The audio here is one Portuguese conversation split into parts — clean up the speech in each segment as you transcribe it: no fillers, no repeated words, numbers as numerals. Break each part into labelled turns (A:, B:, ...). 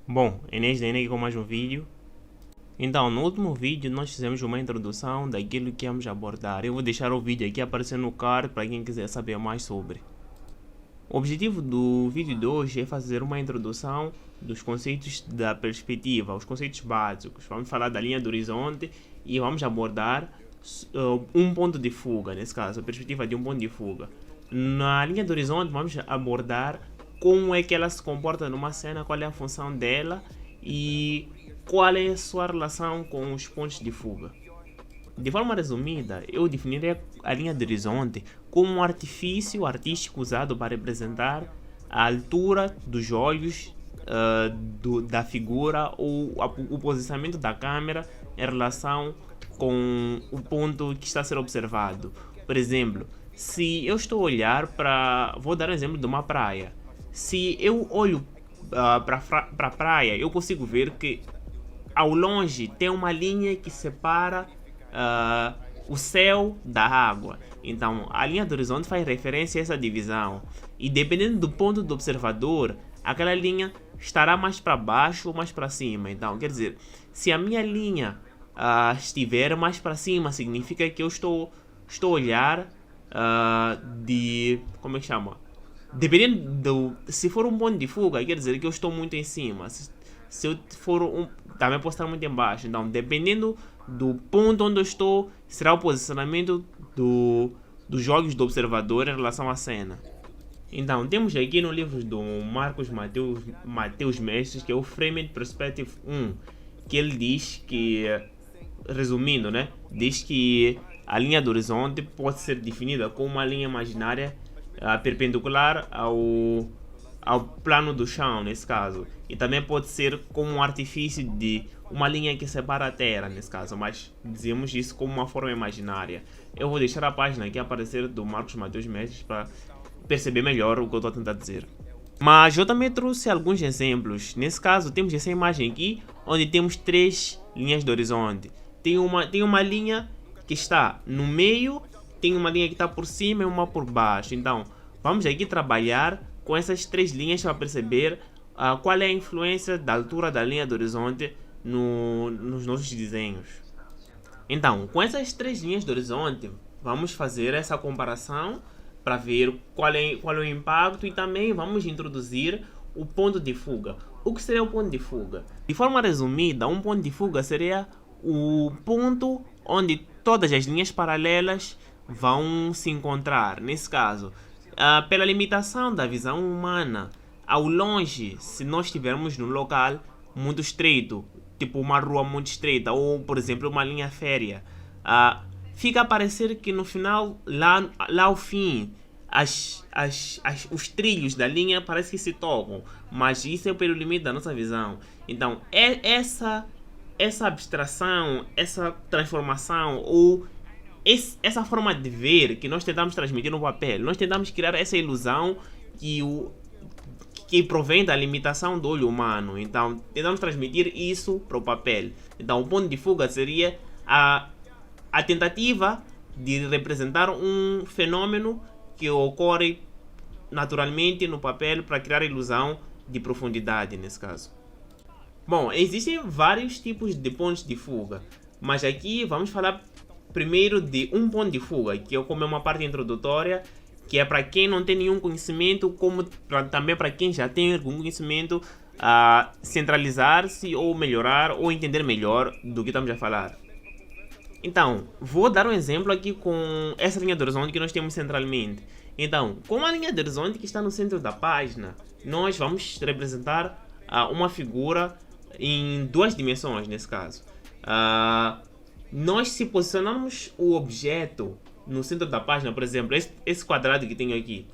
A: Bom, Enes Dene aqui com mais um vídeo. Então, no último vídeo nós fizemos uma introdução daquilo que vamos abordar. Eu vou deixar o vídeo aqui aparecendo no card para quem quiser saber mais sobre. O objetivo do vídeo de hoje é fazer uma introdução dos conceitos da perspectiva, os conceitos básicos. Vamos falar da linha do horizonte e vamos abordar um ponto de fuga, nesse caso, a perspectiva de um ponto de fuga. Na linha do horizonte vamos abordar como é que ela se comporta numa cena, qual é a função dela e qual é a sua relação com os pontos de fuga. De forma resumida, eu definiria a linha de horizonte como um artifício artístico usado para representar a altura dos olhos da figura ou o posicionamento da câmera em relação com o ponto que está a ser observado. Por exemplo, se eu estou a olhar para... Vou dar um exemplo de uma praia. Se eu olho para a praia, eu consigo ver que ao longe tem uma linha que separa o céu da água. Então, a linha do horizonte faz referência a essa divisão. E dependendo do ponto do observador, aquela linha estará mais para baixo ou mais para cima. Então, quer dizer, se a minha linha estiver mais para cima, significa que eu estou a olhar de... Como é que chama? Dependendo do... Se for um ponto de fuga, quer dizer que eu estou muito em cima. Se eu for também posso estar muito em baixo. Então, dependendo do ponto onde eu estou, será o posicionamento dos olhos do observador em relação à cena. Então, temos aqui no livro do Marcos Mateus Mestres, que é o Framed Perspective 1, que ele diz que, resumindo, né, diz que a linha do horizonte pode ser definida como uma linha imaginária perpendicular ao plano do chão, nesse caso. E também pode ser como um artifício de uma linha que separa a Terra, nesse caso, mas dizemos isso como uma forma imaginária. Eu vou deixar a página aqui aparecer do Marcos Mateus Mestres para perceber melhor o que eu estou a tentar dizer. Mas eu também trouxe alguns exemplos. Nesse caso, temos essa imagem aqui, onde temos três linhas do horizonte. Tem uma linha que está no meio, tem uma linha que está por cima e uma por baixo. Então, vamos aqui trabalhar com essas três linhas para perceber qual é a influência da altura da linha do horizonte nos nossos desenhos. Então, com essas três linhas do horizonte, vamos fazer essa comparação para ver qual é o impacto e também vamos introduzir o ponto de fuga. O que seria o ponto de fuga? De forma resumida, um ponto de fuga seria o ponto onde todas as linhas paralelas vão se encontrar. Nesse caso, pela limitação da visão humana, ao longe, se nós estivermos num local muito estreito, tipo uma rua muito estreita ou, por exemplo, uma linha férrea, fica a parecer que no final, lá ao fim, os trilhos da linha parece que se tocam, mas isso é pelo limite da nossa visão. Então, essa abstração, essa transformação ou essa forma de ver que nós tentamos transmitir no papel, nós tentamos criar essa ilusão que provém da limitação do olho humano. Então, tentamos transmitir isso para o papel. Então, o ponto de fuga seria a tentativa de representar um fenômeno que ocorre naturalmente no papel para criar a ilusão de profundidade, nesse caso. Bom, existem vários tipos de pontos de fuga, mas aqui vamos falar primeiro de um ponto de fuga, que como é uma parte introdutória, que é para quem não tem nenhum conhecimento, como também para quem já tem algum conhecimento, centralizar-se ou melhorar ou entender melhor do que estamos a falar. Então, vou dar um exemplo aqui com essa linha de horizonte que nós temos centralmente. Então, com a linha de horizonte que está no centro da página, nós vamos representar uma figura em duas dimensões, nesse caso. Nós, se posicionarmos o objeto no centro da página, por exemplo, esse quadrado que tenho aqui,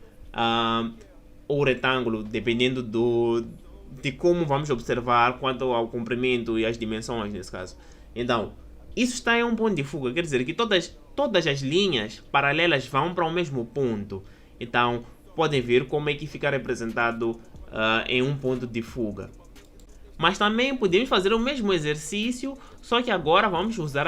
A: ou retângulo, dependendo de como vamos observar quanto ao comprimento e as dimensões, nesse caso. Então, isso está em um ponto de fuga, quer dizer que todas as linhas paralelas vão para o mesmo ponto. Então, podem ver como é que fica representado em um ponto de fuga. Mas também podemos fazer o mesmo exercício, só que agora vamos usar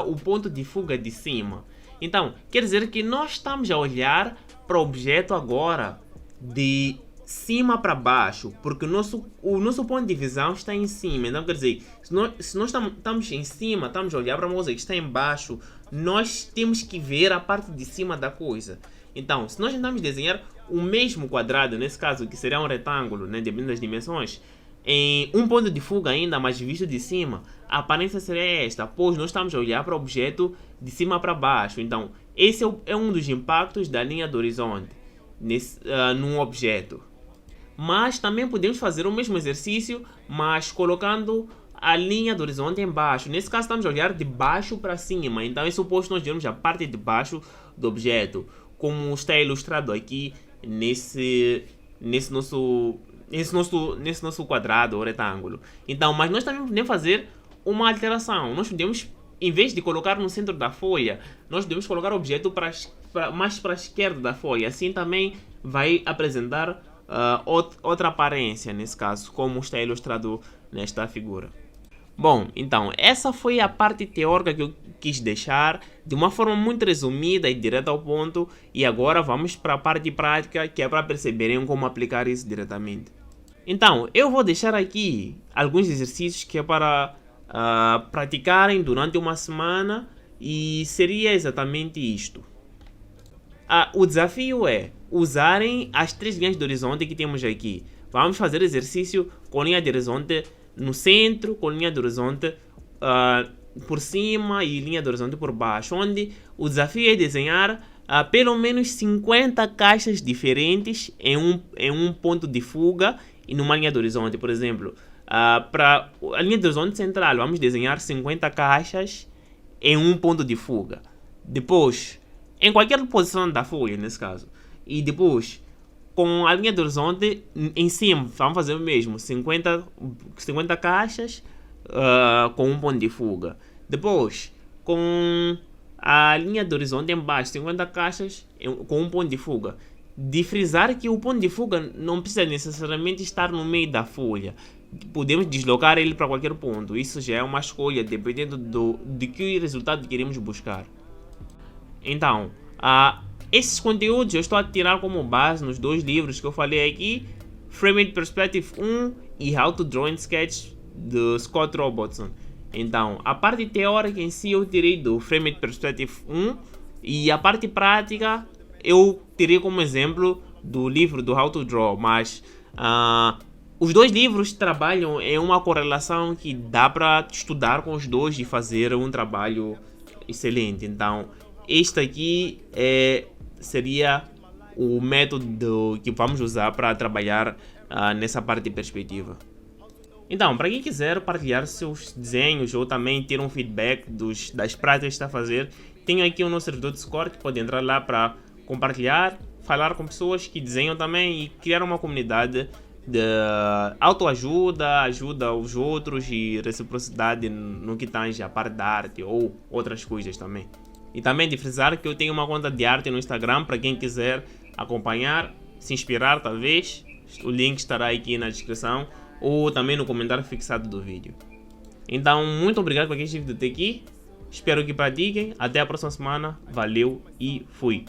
A: o ponto de fuga de cima. Então, quer dizer que nós estamos a olhar para o objeto agora de cima para baixo, porque o nosso ponto de visão está em cima. Então, quer dizer, se nós estamos em cima, estamos a olhar para uma coisa que está em baixo, nós temos que ver a parte de cima da coisa. Então, se nós tentamos desenhar o mesmo quadrado, nesse caso, que seria um retângulo, né, dependendo das dimensões, em um ponto de fuga ainda, mas visto de cima, a aparência seria esta, pois nós estamos a olhar para o objeto de cima para baixo. Então, esse é um dos impactos da linha do horizonte num objeto. Mas também podemos fazer o mesmo exercício, mas colocando a linha do horizonte embaixo. Nesse caso estamos a olhar de baixo para cima, então é suposto nós vermos a parte de baixo do objeto, como está ilustrado aqui nesse nosso quadrado ou retângulo. Então, mas nós também podemos fazer uma alteração. Nós podemos, em vez de colocar no centro da folha, nós podemos colocar o objeto mais para a esquerda da folha. Assim também vai apresentar outra aparência, nesse caso, como está ilustrado nesta figura. Bom, então, essa foi a parte teórica que eu quis deixar de uma forma muito resumida e direta ao ponto. E agora vamos para a parte prática, que é para perceberem como aplicar isso diretamente. Então, eu vou deixar aqui alguns exercícios que é para praticarem durante uma semana, e seria exatamente isto. O desafio é usarem as 3 linhas de horizonte que temos aqui. Vamos fazer exercício com linha de horizonte no centro, com linha de horizonte por cima e linha de horizonte por baixo, onde o desafio é desenhar pelo menos 50 caixas diferentes em um ponto de fuga e numa linha de horizonte. Por exemplo, para a linha de horizonte central, vamos desenhar 50 caixas em um ponto de fuga. Depois, em qualquer posição da folha, nesse caso. E depois, com a linha de horizonte em cima, vamos fazer o mesmo. 50 caixas com um ponto de fuga. Depois, com a linha de horizonte em baixo, 50 caixas com um ponto de fuga. De frisar que o ponto de fuga não precisa necessariamente estar no meio da folha. Podemos deslocar ele para qualquer ponto. Isso já é uma escolha, dependendo de que resultado queremos buscar. Então, esses conteúdos eu estou a tirar como base nos 2 livros que eu falei aqui, Framed Perspective 1 e How to Draw in Sketch, do Scott Robertson. Então, a parte teórica em si eu tirei do Framed Perspective 1, e a parte prática eu tirei como exemplo do livro do How to Draw, mas os 2 livros trabalham em uma correlação que dá para estudar com os 2 e fazer um trabalho excelente. Então, este aqui seria o método que vamos usar para trabalhar nessa parte de perspectiva. Então, para quem quiser partilhar seus desenhos ou também ter um feedback das práticas que está a fazer, tenho aqui o nosso servidor Discord, que pode entrar lá para compartilhar, falar com pessoas que desenham também e criar uma comunidade de autoajuda, ajuda aos outros e reciprocidade no que tange a parte da arte ou outras coisas também. E também de frisar que eu tenho uma conta de arte no Instagram para quem quiser acompanhar, se inspirar talvez. O link estará aqui na descrição ou também no comentário fixado do vídeo. Então, muito obrigado por quem esteve até aqui. Espero que pratiquem. Até a próxima semana. Valeu e fui.